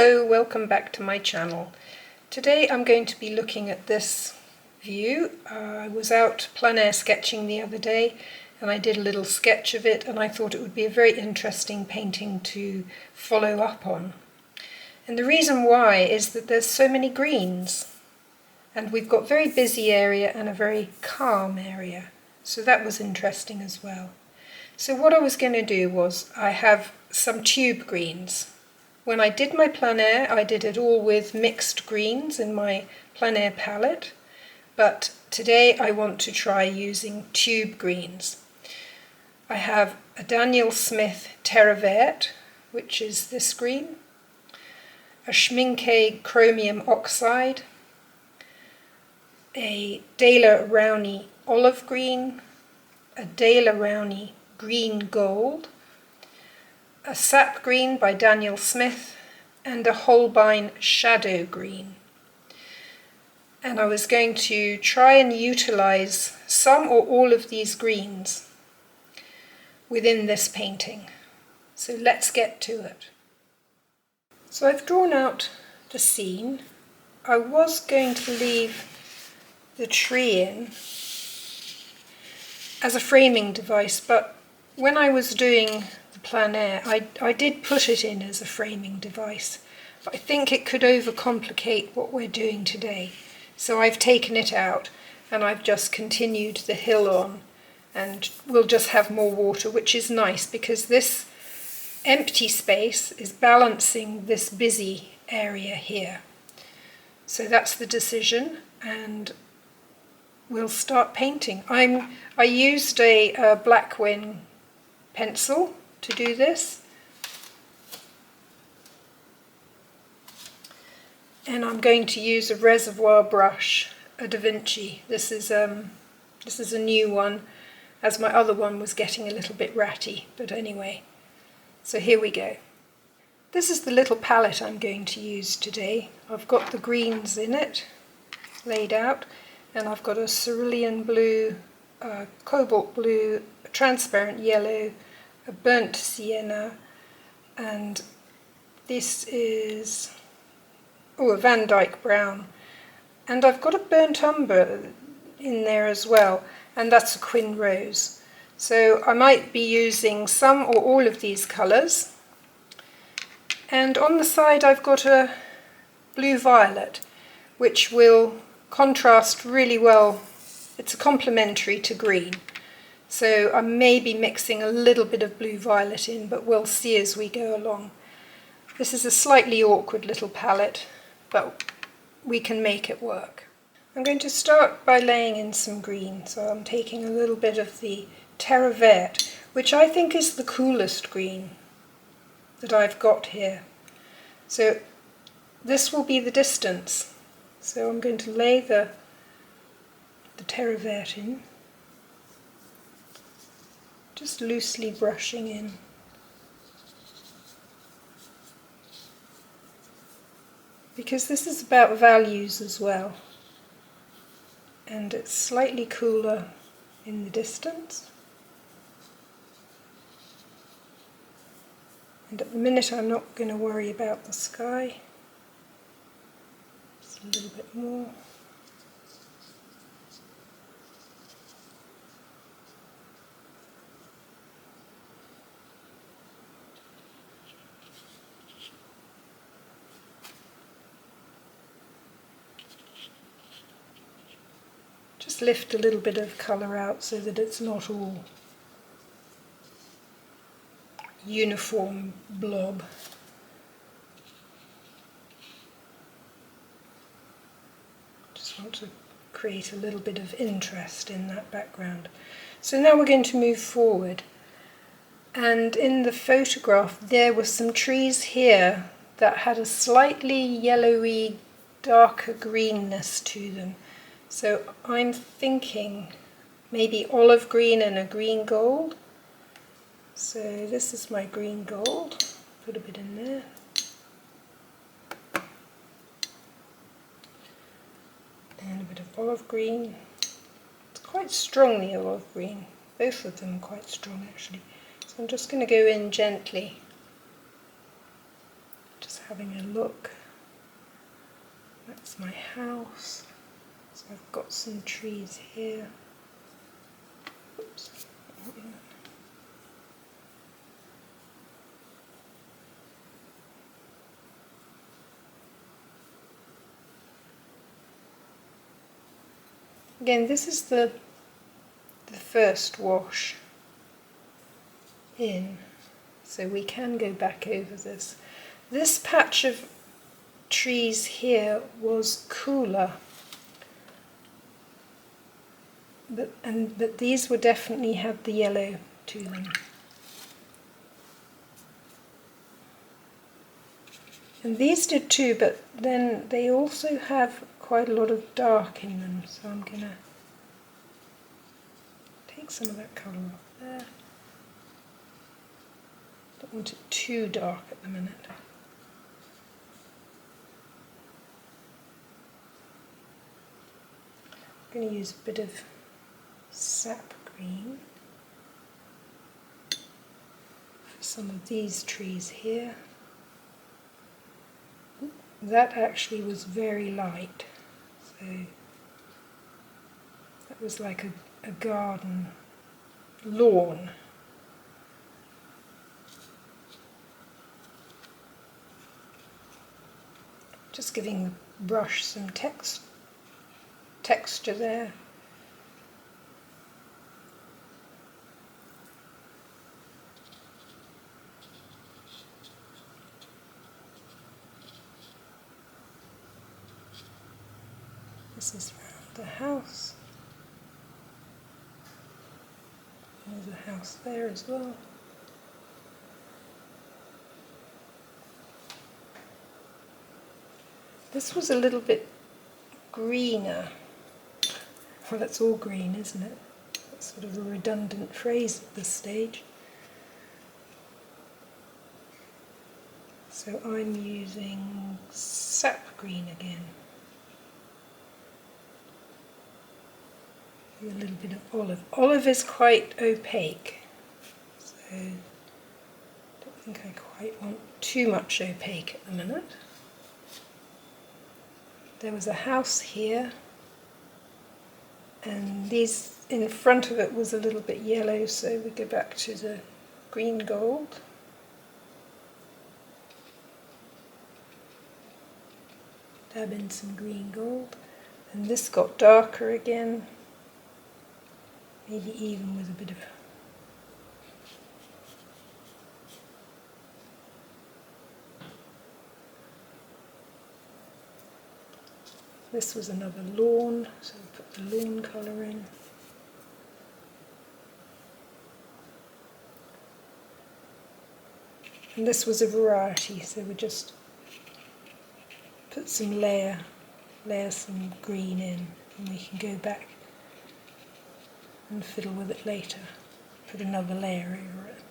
Hello, welcome back to my channel. Today I'm going to be looking at this view. I was out plein air sketching the other day and I did a little sketch of it, and I thought it would be a very interesting painting to follow up on. And the reason why is that there's so many greens, and we've got a very busy area and a very calm area, so that was interesting as well. So what I was going to do was, I have some tube greens. When I did my plein air, I did it all with mixed greens in my plein air palette, but today I want to try using tube greens. I have a Daniel Smith Terre Verte, which is this green, a Schmincke Chromium Oxide, a Daler Rowney Olive Green, a Daler Rowney Green Gold, a Sap Green by Daniel Smith, and a Holbein Shadow Green. And I was going to try and utilize some or all of these greens within this painting. So let's get to it. So I've drawn out the scene. I was going to leave the tree in as a framing device, but when I was doing the plein air, I did put it in as a framing device, but I think it could overcomplicate what we're doing today. So I've taken it out and I've just continued the hill on, and we'll just have more water, which is nice because this empty space is balancing this busy area here. So that's the decision, and we'll start painting. I used a Blackwing pencil to do this, and I'm going to use a reservoir brush, a Da Vinci. This is a new one, as my other one was getting a little bit ratty, but anyway. So here we go. This is the little palette I'm going to use today. I've got the greens in it laid out, and I've got a cerulean blue, cobalt blue, a transparent yellow, a burnt sienna, and this is a Van Dyke brown, and I've got a burnt umber in there as well, and that's a Quin rose. So I might be using some or all of these colours. And on the side I've got a blue violet, which will contrast really well. It's complementary to green. So I may be mixing a little bit of blue violet in, but we'll see as we go along. This is a slightly awkward little palette, but we can make it work. I'm going to start by laying in some green. So I'm taking a little bit of the Terre Verte, which I think is the coolest green that I've got here. So this will be the distance. So I'm going to lay the Terre Verte in, just loosely brushing in. Because this is about values as well, and it's slightly cooler in the distance. And at the minute I'm not going to worry about the sky. Just a little bit more. Just lift a little bit of colour out so that it's not all uniform blob. Just want to create a little bit of interest in that background. So now we're going to move forward, and in the photograph there were some trees here that had a slightly yellowy, darker greenness to them. So I'm thinking maybe olive green and a green gold. So this is my green gold, put a bit in there. And a bit of olive green. It's quite strong, the olive green. Both of them are quite strong actually. So I'm just going to go in gently. Just having a look. That's my house. So I've got some trees here. Oops. Again, this is the first wash in, so we can go back over this. This patch of trees here was cooler, but these were definitely had the yellow to them. And these did too, but then they also have quite a lot of dark in them, so I'm going to take some of that colour off there. Don't want it too dark at the minute. I'm going to use a bit of sap green for some of these trees here. That actually was very light, so that was like a garden lawn. Just giving the brush some texture there. This is around the house. There's a house there as well. This was a little bit greener. Well, that's all green, isn't it? That's sort of a redundant phrase at this stage. So I'm using sap green again. And a little bit of olive. Olive is quite opaque, so I don't think I quite want too much opaque at the minute. There was a house here, and these in front of it was a little bit yellow, so we go back to the green gold. Dab in some green gold, and this got darker again, maybe even with a bit of this was another lawn, so we put the lawn colour in. And this was a variety, so we just put some layer some green in, and we can go back and fiddle with it later. Put another layer over it.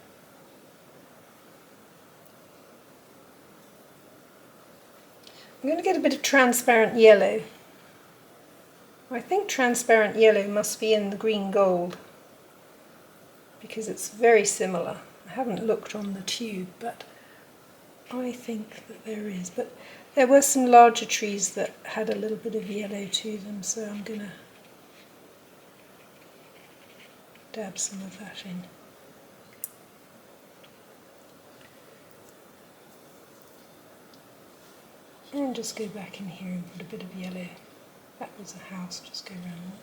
I'm going to get a bit of transparent yellow. I think transparent yellow must be in the green gold because it's very similar. I haven't looked on the tube, but I think that there is. But there were some larger trees that had a little bit of yellow to them, so I'm going to dab some of that in. And just go back in here and put a bit of yellow. That was a house, just go around that.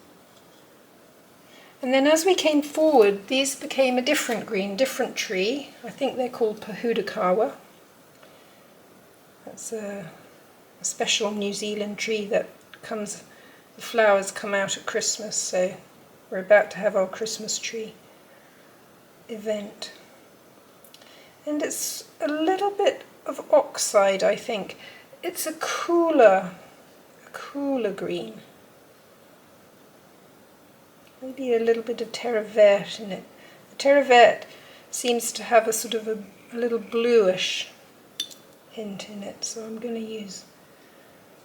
And then as we came forward, these became a different green, different tree. I think they're called Pahudakawa. That's a special New Zealand tree that comes, the flowers come out at Christmas, so we're about to have our Christmas tree event. And it's a little bit of oxide, I think. It's a cooler green. Maybe a little bit of terre verte in it. The terre verte seems to have a sort of a little bluish hint in it, so I'm going to use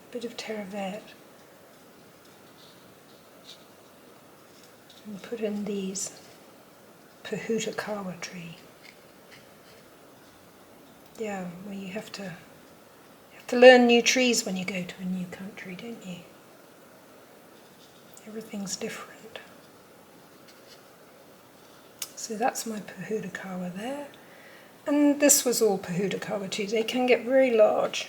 a bit of terre verte and put in these Pahudakawa tree. Yeah, well, you have to to learn new trees when you go to a new country, don't you? Everything's different. So that's my watercolour there. And this was all watercolour too. They can get very large.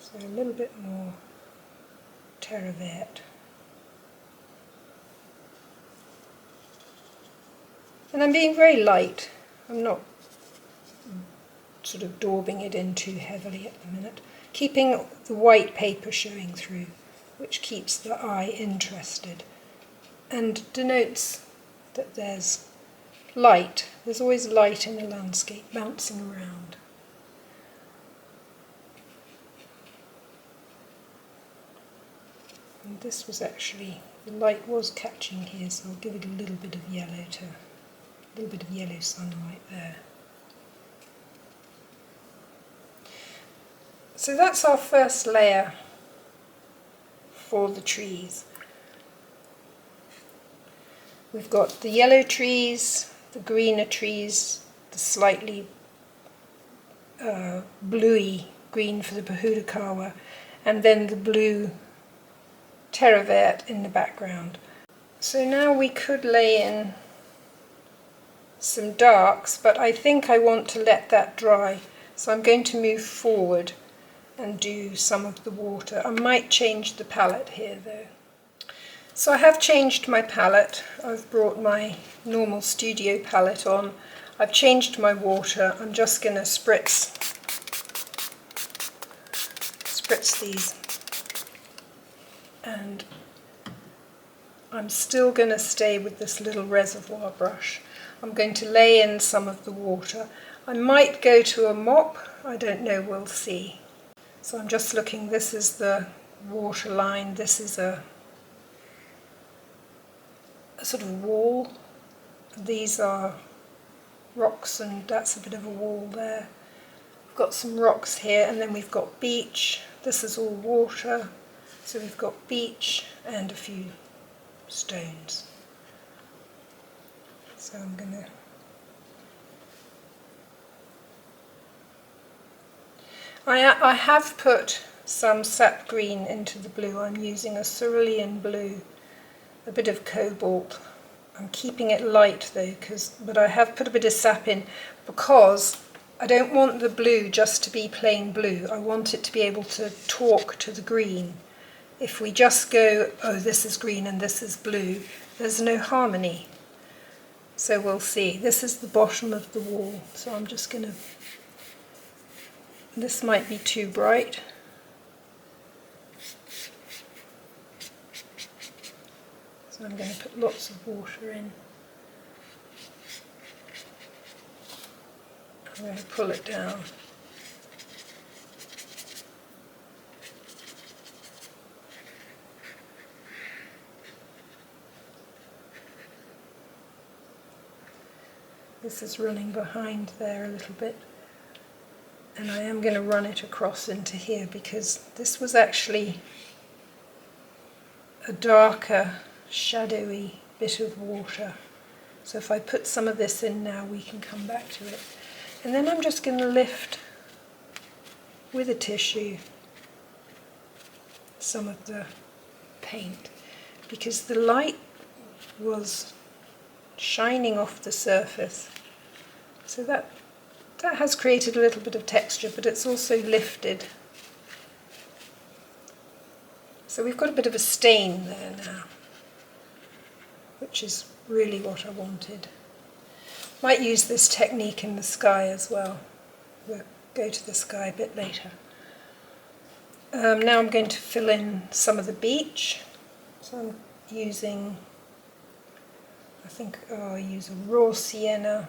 So a little bit more terre verte. And I'm being very light. I'm not sort of daubing it in too heavily at the minute. Keeping the white paper showing through, which keeps the eye interested and denotes that there's light. There's always light in a landscape bouncing around. And this was actually, the light was catching here, so I'll give it a little bit of yellow sunlight there. So that's our first layer for the trees. We've got the yellow trees, the greener trees, the slightly bluey green for the watercolour, and then the blue terre verte in the background. So now we could lay in some darks, but I think I want to let that dry, so I'm going to move forward and do some of the water. I might change the palette here though. So I have changed my palette. I've brought my normal studio palette on. I've changed my water. I'm just going to spritz these. And I'm still going to stay with this little reservoir brush. I'm going to lay in some of the water. I might go to a mop. I don't know, we'll see. So I'm just looking, this is the water line, this is a sort of wall. These are rocks, and that's a bit of a wall there. We've got some rocks here, and then we've got beach. This is all water, so we've got beach and a few stones. So I'm going to I have put some sap green into the blue. I'm using a cerulean blue, a bit of cobalt. I'm keeping it light though, but I have put a bit of sap in because I don't want the blue just to be plain blue. I want it to be able to talk to the green. If we just go, oh, this is green and this is blue, there's no harmony. So we'll see. This is the bottom of the wall, so I'm just going to... This might be too bright. So I'm going to put lots of water in. I'm going to pull it down. This is running behind there a little bit. And I am going to run it across into here because this was actually a darker, shadowy bit of water. So if I put some of this in now, we can come back to it. And then I'm just going to lift with a tissue some of the paint because the light was shining off the surface. So that has created a little bit of texture, but it's also lifted. So we've got a bit of a stain there now, which is really what I wanted. Might use this technique in the sky as well. We'll go to the sky a bit later. Now I'm going to fill in some of the beach. So I'm using, I think I'll use a raw sienna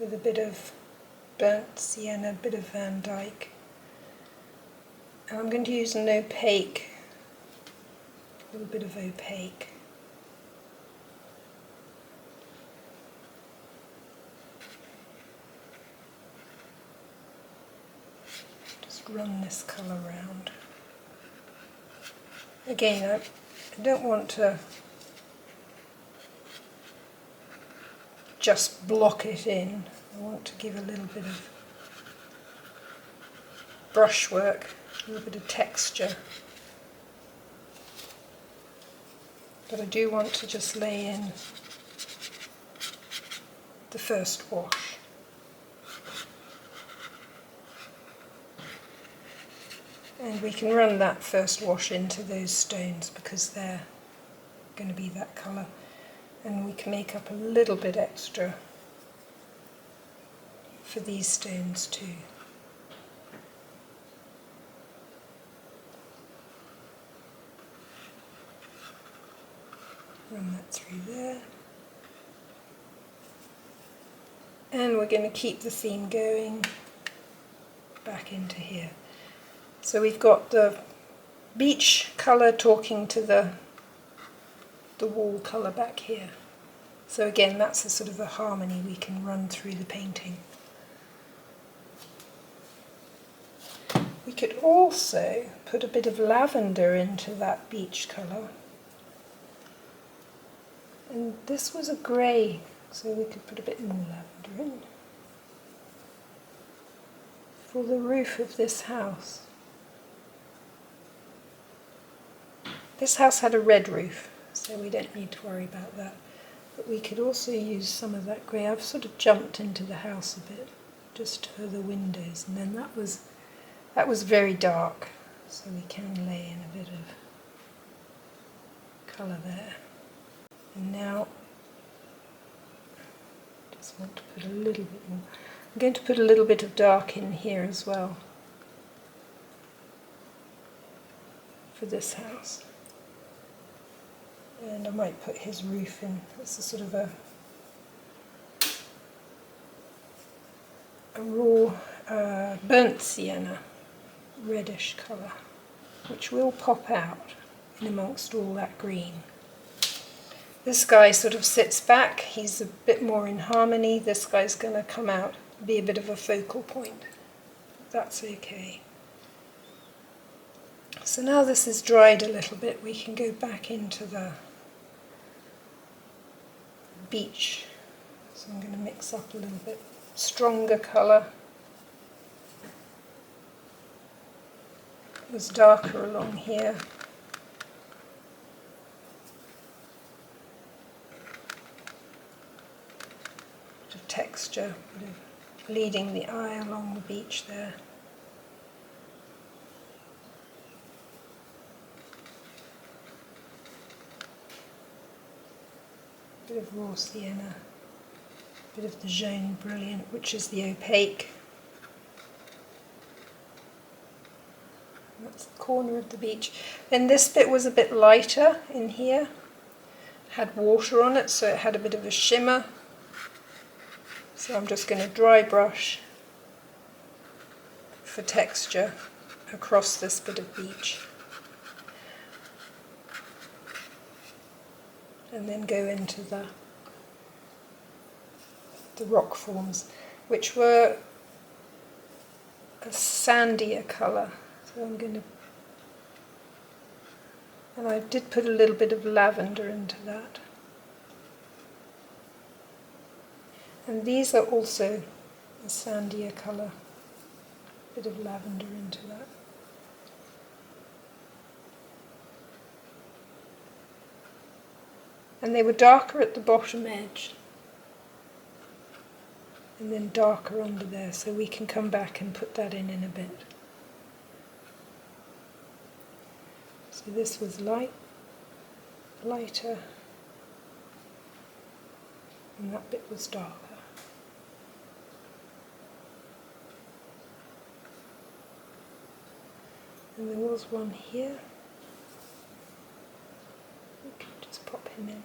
with a bit of burnt sienna, a bit of Van Dyke. And I'm going to use an opaque, a little bit of opaque. Just run this colour round. Again, I don't want to just block it in. I want to give a little bit of brushwork, a little bit of texture. But I do want to just lay in the first wash. And we can run that first wash into those stones because they're going to be that colour. And we can make up a little bit extra for these stones too. Run that through there. And we're going to keep the theme going back into here. So we've got the beach colour talking to the wall colour back here. So again, that's a sort of a harmony we can run through the painting. We could also put a bit of lavender into that beach colour. And this was a grey, so we could put a bit more lavender in. For the roof of this house. This house had a red roof, so we don't need to worry about that. But we could also use some of that grey. I've sort of jumped into the house a bit, just for the windows, and then that was very dark, so we can lay in a bit of colour there. And now, just want to put a little bit more. I'm going to put a little bit of dark in here as well for this house. And I might put his roof in. It's a sort of a raw burnt sienna, reddish colour, which will pop out in amongst all that green. This guy sort of sits back, he's a bit more in harmony. This guy's going to come out, be a bit of a focal point. That's okay. So now this is dried a little bit, we can go back into the beach. So I'm going to mix up a little bit stronger colour. It was darker along here. Bit of texture, bit of leading the eye along the beach there. Bit of raw sienna, bit of the Jaune brilliant, which is the opaque. That's the corner of the beach. Then this bit was a bit lighter in here, had water on it, so it had a bit of a shimmer. So I'm just going to dry brush for texture across this bit of beach. And then go into the rock forms, which were a sandier colour. So I'm going to, and I did put a little bit of lavender into that. And these are also a sandier colour, bit of lavender into that. And they were darker at the bottom edge and then darker under there, so we can come back and put that in a bit. So this was lighter, and that bit was darker. And there was one here. We can just pop him in.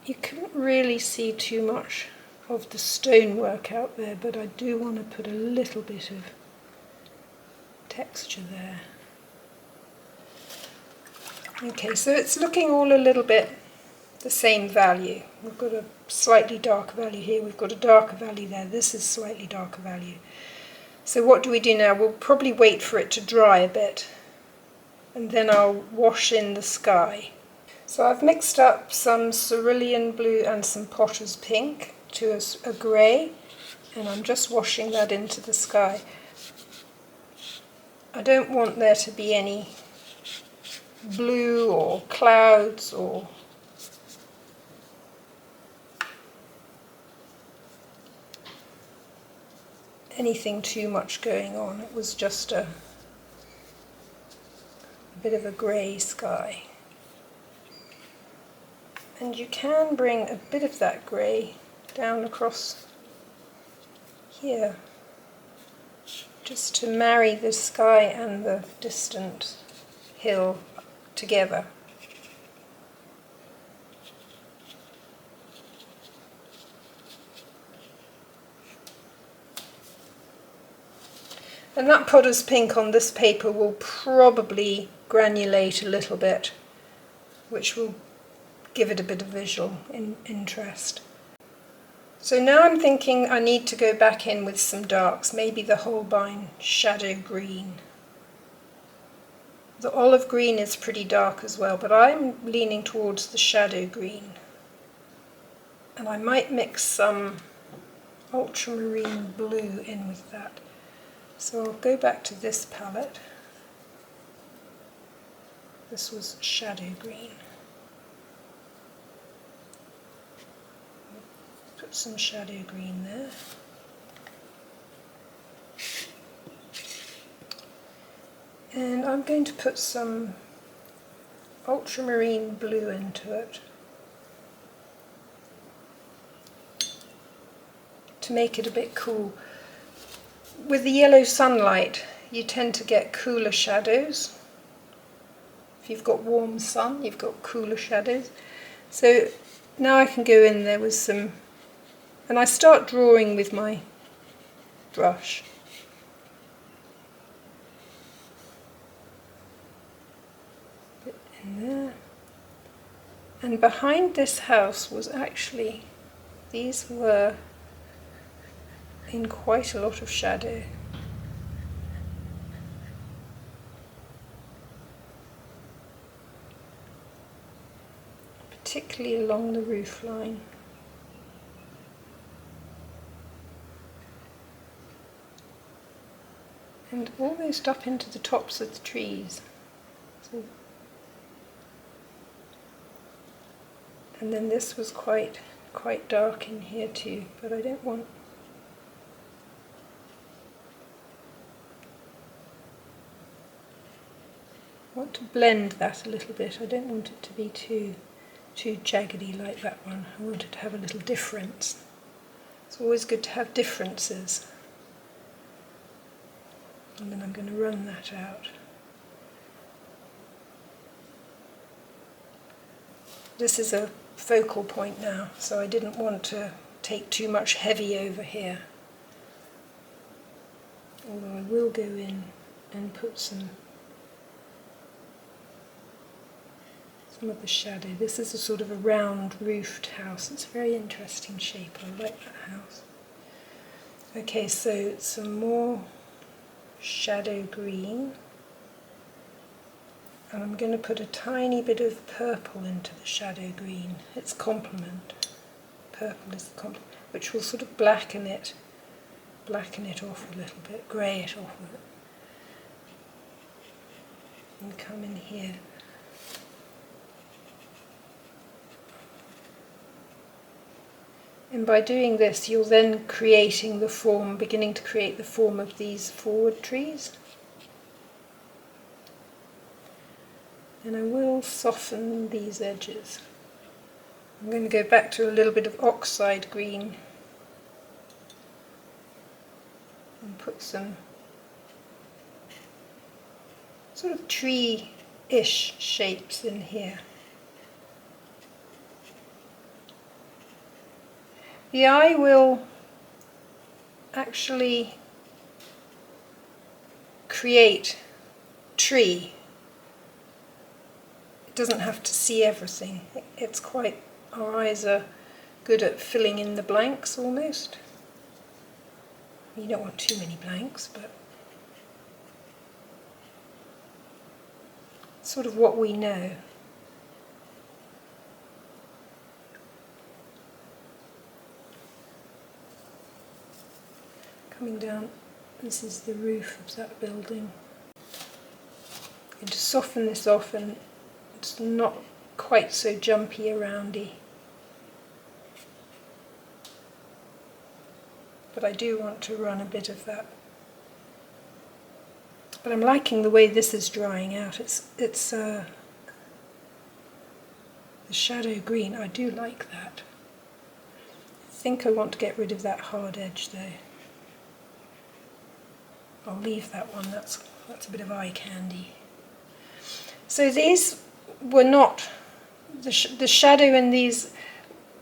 You couldn't really see too much of the stonework out there, but I do want to put a little bit of texture there. Okay, so it's looking all a little bit the same value. We've got a slightly darker value here, we've got a darker value there, this is slightly darker value. So what do we do now? We'll probably wait for it to dry a bit, and then I'll wash in the sky. So I've mixed up some cerulean blue and some potter's pink, to a grey, and I'm just washing that into the sky. I don't want there to be any blue or clouds or anything too much going on. It was just a bit of a grey sky. And you can bring a bit of that grey down across here, just to marry the sky and the distant hill together. And that potter's pink on this paper will probably granulate a little bit, which will give it a bit of visual interest. So now I'm thinking I need to go back in with some darks, maybe the Holbein shadow green. The olive green is pretty dark as well, but I'm leaning towards the shadow green. And I might mix some ultramarine blue in with that. So I'll go back to this palette. This was shadow green. Put some shadow green there. And I'm going to put some ultramarine blue into it to make it a bit cool. With the yellow sunlight, you tend to get cooler shadows. If you've got warm sun, you've got cooler shadows. So now I can go in there with some, and I start drawing with my brush. Bit in there. And behind this house was actually, these were in quite a lot of shadow. Particularly along the roof line. And almost up into the tops of the trees. So, and then this was quite dark in here too, but I don't want to blend that a little bit. I don't want it to be too jaggedy like that one. I want it to have a little difference. It's always good to have differences. And then I'm going to run that out. This is a focal point now, so I didn't want to take too much heavy over here. Although I will go in and put some of the shadow. This is a sort of a round roofed house. It's a very interesting shape. I like that house. Okay, so some more shadow green. And I'm going to put a tiny bit of purple into the shadow green. It's complement. Purple is the complement, which will sort of blacken it off a little bit, grey it off a bit. And come in here. And by doing this, you're then beginning to create the form of these forward trees. And I will soften these edges. I'm going to go back to a little bit of oxide green and put some sort of tree-ish shapes in here. The eye will actually create tree. It doesn't have to see everything. Our eyes are good at filling in the blanks almost. You don't want too many blanks, but it's sort of what we know. coming down. This is the roof of that building. I'm going to soften this off and it's not quite so jumpy aroundy. But I do want to run a bit of that. But I'm liking the way this is drying out. It's the shadow green. I do like that. I think I want to get rid of that hard edge though. I'll leave that one. That's a bit of eye candy. So these were not the shadow in these.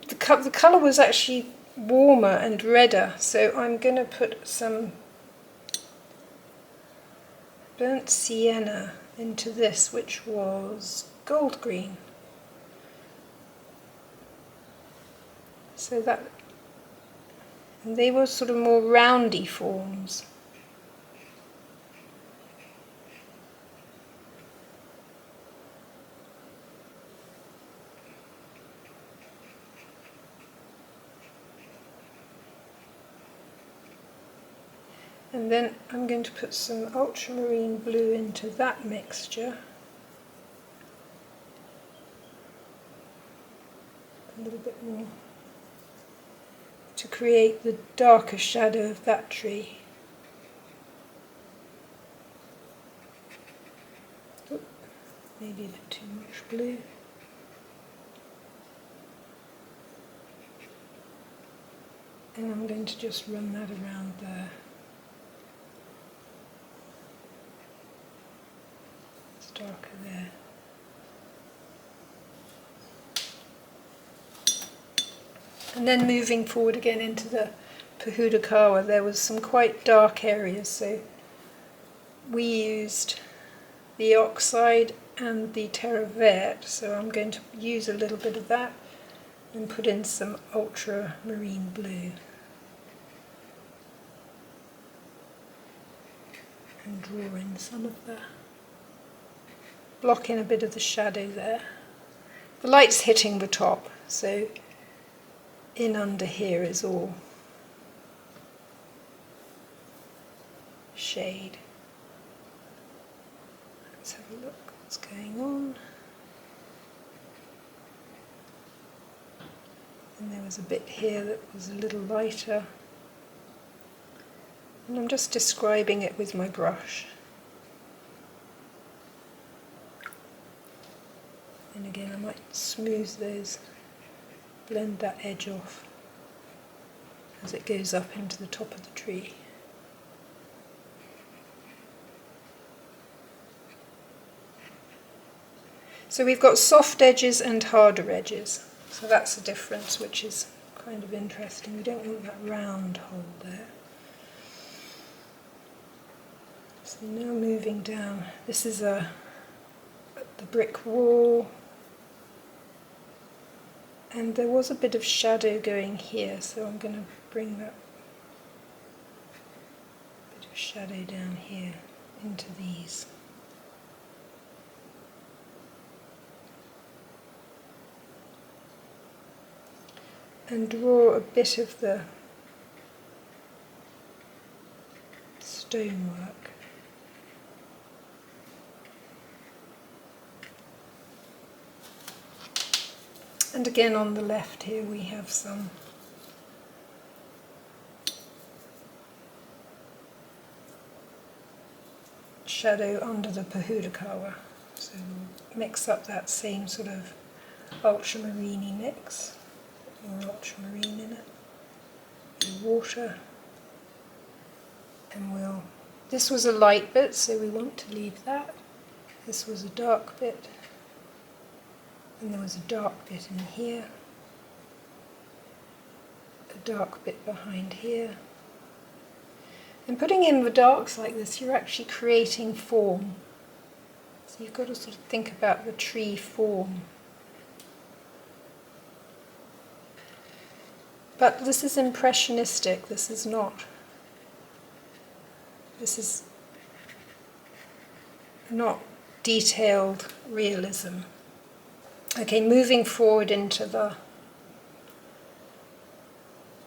The colour was actually warmer and redder. So I'm going to put some burnt sienna into this, which was gold green. So that, and they were sort of more roundy forms. And then I'm going to put some ultramarine blue into that mixture. A little bit more to create the darker shadow of that tree. Oop, maybe a bit too much blue. And I'm going to just run that around there. It's darker there. And then moving forward again into the Pohutukawa, there was some quite dark areas, so we used the oxide and the terre verte, so I'm going to use a little bit of that and put in some ultramarine blue and draw in some of the, block in a bit of the shadow there. The light's hitting the top, so in under here is all shade. Let's have a look what's going on. And there was a bit here that was a little lighter. And I'm just describing it with my brush. And again I might smooth those, blend that edge off as it goes up into the top of the tree. So we've got soft edges and harder edges, so that's the difference, which is kind of interesting. We don't want that round hole there. So now moving down, this is the brick wall. And there was a bit of shadow going here, so I'm going to bring that bit of shadow down here into these. And draw a bit of the stonework. And again on the left here we have some shadow under the Pohutukawa. So we'll mix up that same sort of ultramarine mix, more ultramarine in it, and water, and this was a light bit, so we want to leave that. This was a dark bit. And there was a dark bit in here, a dark bit behind here. And putting in the darks like this, you're actually creating form. So you've got to sort of think about the tree form. But this is impressionistic, this is not detailed realism. Okay, moving forward into the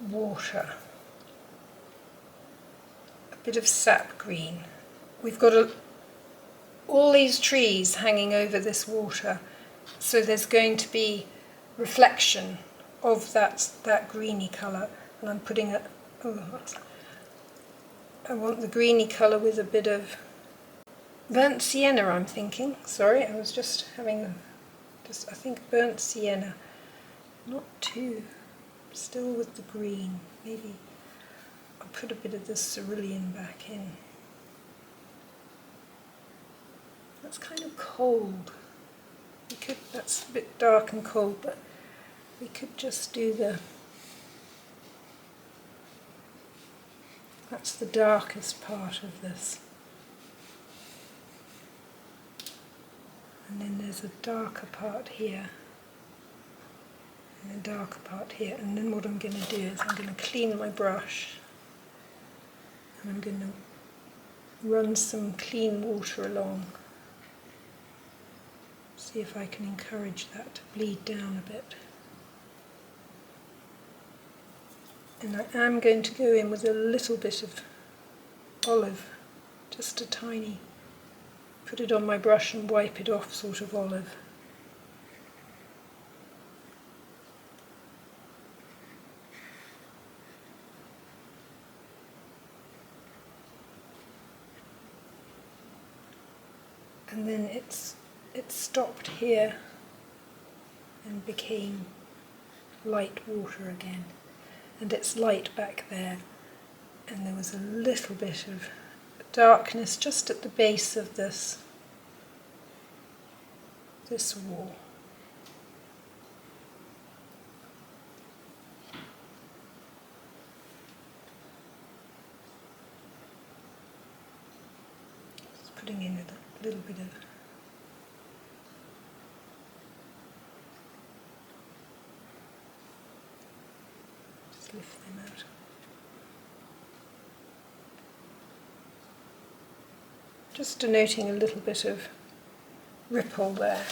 water. bit of sap green. We've got all these trees hanging over this water, so there's going to be reflection of that greeny colour, and I'm putting I want the greeny colour with a bit of burnt sienna, I'm thinking. Sorry, I was just having I think burnt sienna. Not too, still with the green. Maybe I'll put a bit of the cerulean back in. That's kind of cold. That's a bit dark and cold, but we could just do that's the darkest part of this. And then there's a darker part here, and a darker part here. And then what I'm going to do is I'm going to clean my brush, and I'm going to run some clean water along. See if I can encourage that to bleed down a bit. And I am going to go in with a little bit of olive, just a tiny, put it on my brush and wipe it off sort of olive. And then it stopped here and became light water again. And it's light back there, and there was a little bit of darkness just at the base of this wall. Just putting in a little bit of lift them out. Just denoting a little bit of ripple there.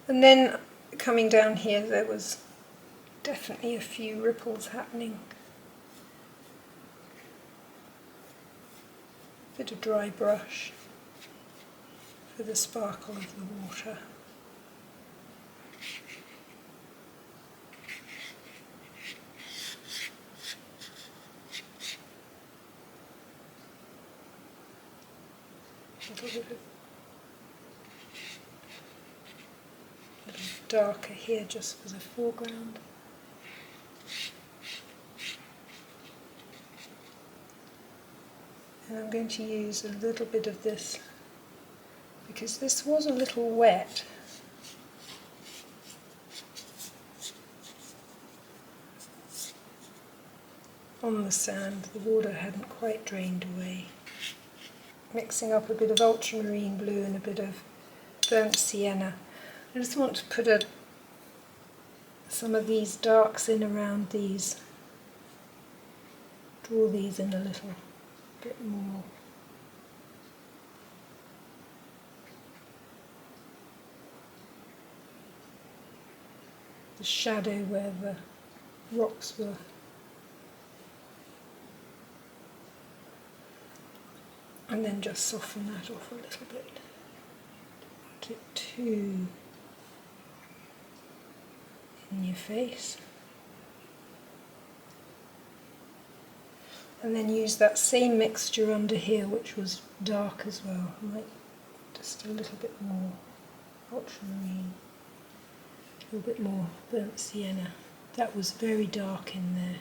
And then coming down here, there was definitely a few ripples happening. Bit of dry brush for the sparkle of the water. A little darker here just for the foreground. And I'm going to use a little bit of this because this was a little wet. On the sand, the water hadn't quite drained away. Mixing up a bit of ultramarine blue and a bit of burnt sienna. I just want to put some of these darks in around these. Draw these in a little bit more. The shadow where the rocks were. And then just soften that off a little bit. Don't want it too in your face. And then use that same mixture under here, which was dark as well. Just a little bit more ultramarine, a little bit more burnt sienna. That was very dark in there.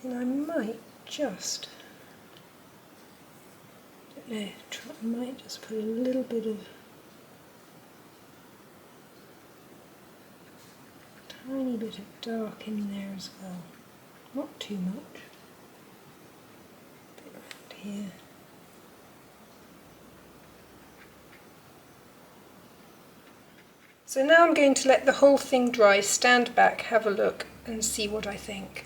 And I might just, I might just put a little bit of, tiny bit of dark in there as well. Not too much. A bit around here. So now I'm going to let the whole thing dry, stand back, have a look and see what I think.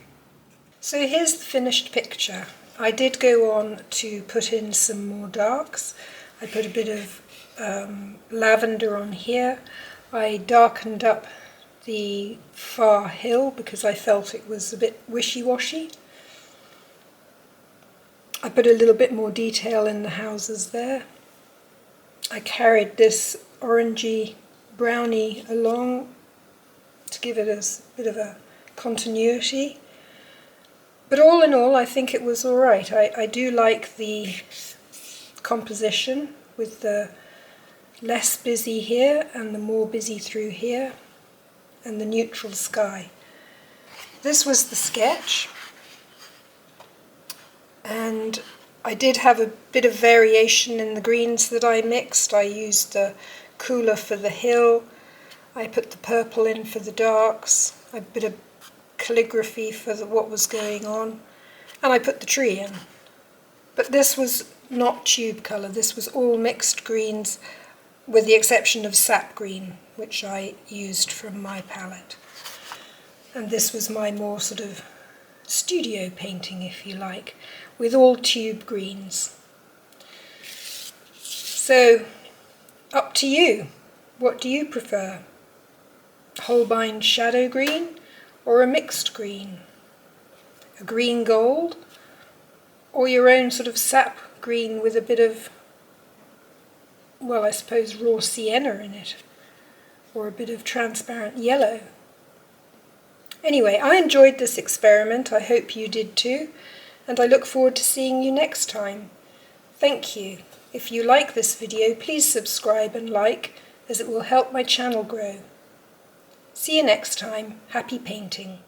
So here's the finished picture. I did go on to put in some more darks. I put a bit of lavender on here. I darkened up the far hill because I felt it was a bit wishy-washy. I put a little bit more detail in the houses there. I carried this orangey brownie along to give it a bit of a continuity. But all in all, I think it was all right. I do like the composition with the less busy here and the more busy through here and the neutral sky. This was the sketch. And I did have a bit of variation in the greens that I mixed. I used the cooler for the hill. I put the purple in for the darks. A bit of calligraphy for what was going on. And I put the tree in. But this was not tube colour. This was all mixed greens with the exception of sap green, which I used from my palette. And this was my more sort of studio painting, if you like, with all tube greens. So, up to you. What do you prefer? Holbein shadow green or a mixed green? A green gold? Or your own sort of sap green with a bit of, well, I suppose raw sienna in it, or a bit of transparent yellow. Anyway, I enjoyed this experiment. I hope you did too, and I look forward to seeing you next time. Thank you. If you like this video, please subscribe and like, as it will help my channel grow. See you next time. Happy painting.